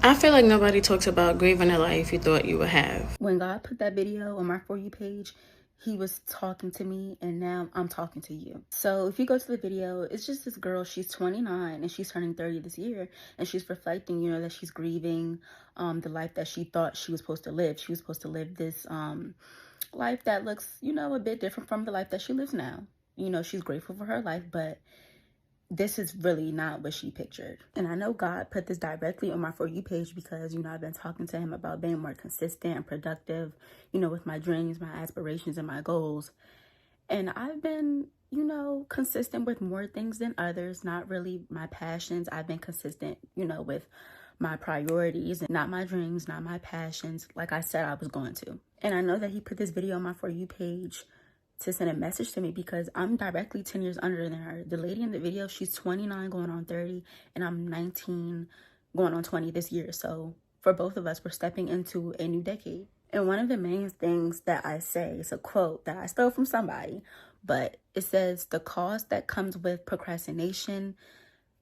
I feel like nobody talks about grieving a life you thought you would have. When God put that video on my For You page, he was talking to me, and now I'm talking to you. So if you go to the video, it's just this girl. She's 29 and she's turning 30 this year, and she's reflecting, that she's grieving the life that she thought she was supposed to live. She was supposed to live this life that looks, a bit different from the life that she lives now. She's grateful for her life, but this is really not what she pictured. And I know God put this directly on my For You page because, I've been talking to him about being more consistent and productive, with my dreams, my aspirations, and my goals. And I've been, consistent with more things than others, not really my passions. I've been consistent, with my priorities and not my dreams, not my passions, like I said I was going to. And I know that he put this video on my For You page to send a message to me because I'm directly 10 years under than her. The lady in the video, she's 29 going on 30, and I'm 19 going on 20 this year. So for both of us, we're stepping into a new decade. And one of the main things that I say is a quote that I stole from somebody, but it says, the cost that comes with procrastination,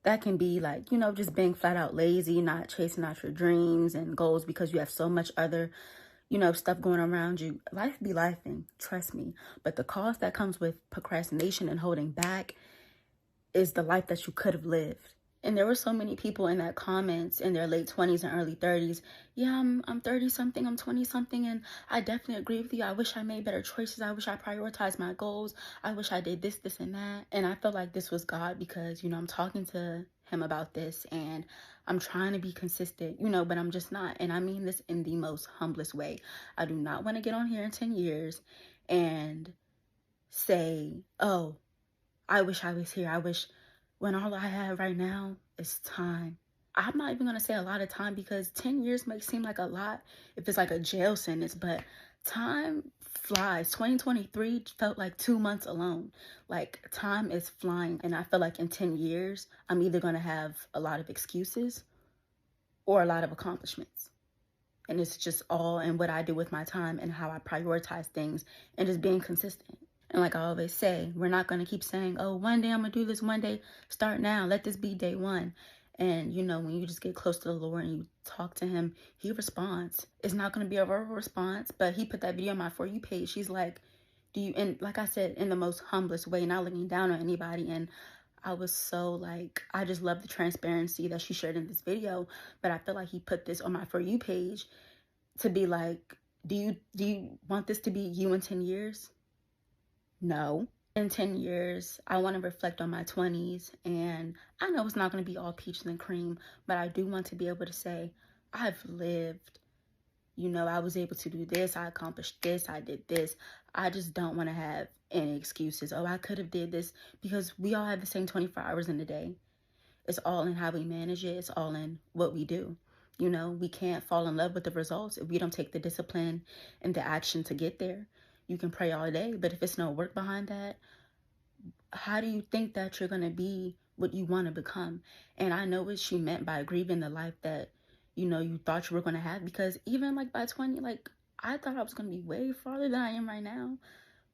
that can be like, just being flat out lazy, not chasing out your dreams and goals because you have so much other stuff going around you. Life be lifing, trust me. But the cost that comes with procrastination and holding back is the life that you could have lived. And there were so many people in that comments in their late 20s and early 30s. Yeah, I'm 30 something, I'm 20 something, and I definitely agree with you. I wish I made better choices. I wish I prioritized my goals. I wish I did this, this, and that. And I felt like this was God because, I'm talking to him about this and I'm trying to be consistent, but I'm just not. And I mean this in the most humblest way. I do not want to get on here in 10 years and say, oh, I wish I was here. I wish, when all I have right now is time. I'm not even going to say a lot of time because 10 years may seem like a lot if it's like a jail sentence, but time flies. 2023 felt like 2 months alone. Like, time is flying, and I feel like in 10 years, I'm either going to have a lot of excuses or a lot of accomplishments. And it's just all in what I do with my time and how I prioritize things and just being consistent. And like I always say, we're not going to keep saying, oh, one day I'm going to do this, one day, start now. Let this be day one. And, when you just get close to the Lord and you talk to him, he responds. It's not going to be a verbal response, but he put that video on my For You page. She's like, and like I said, in the most humblest way, not looking down on anybody. And I was so like, I just love the transparency that she shared in this video. But I feel like he put this on my For You page to be like, do you want this to be you in 10 years? No. In 10 years, I want to reflect on my 20s, and I know it's not going to be all peaches and cream, but I do want to be able to say, I've lived. I was able to do this, I accomplished this, I did this. I just don't want to have any excuses. Oh, I could have did this, because we all have the same 24 hours in a day. It's all in how we manage it. It's all in what we do. We can't fall in love with the results if we don't take the discipline and the action to get there. You can pray all day, but if it's no work behind that, how do you think that you're going to be what you want to become? And I know what she meant by grieving the life that, you thought you were going to have, because even like by 20, like I thought I was going to be way farther than I am right now.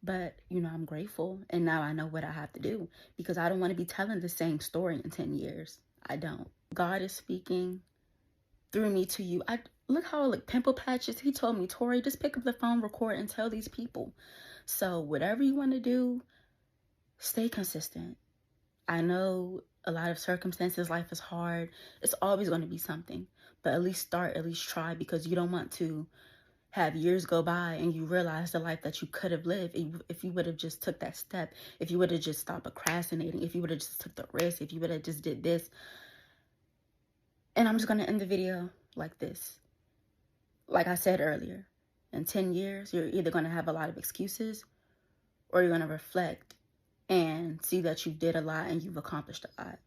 But, I'm grateful. And now I know what I have to do, because I don't want to be telling the same story in 10 years. I don't. God is speaking through me to you. Look how I look, pimple patches. He told me, Tori, just pick up the phone, record, and tell these people. So whatever you want to do, stay consistent. I know a lot of circumstances, life is hard. It's always going to be something. But at least start, at least try, because you don't want to have years go by and you realize the life that you could have lived if you would have just took that step, if you would have just stopped procrastinating, if you would have just took the risk, if you would have just did this. And I'm just going to end the video like this. Like I said earlier, in 10 years, you're either going to have a lot of excuses or you're going to reflect and see that you did a lot and you've accomplished a lot.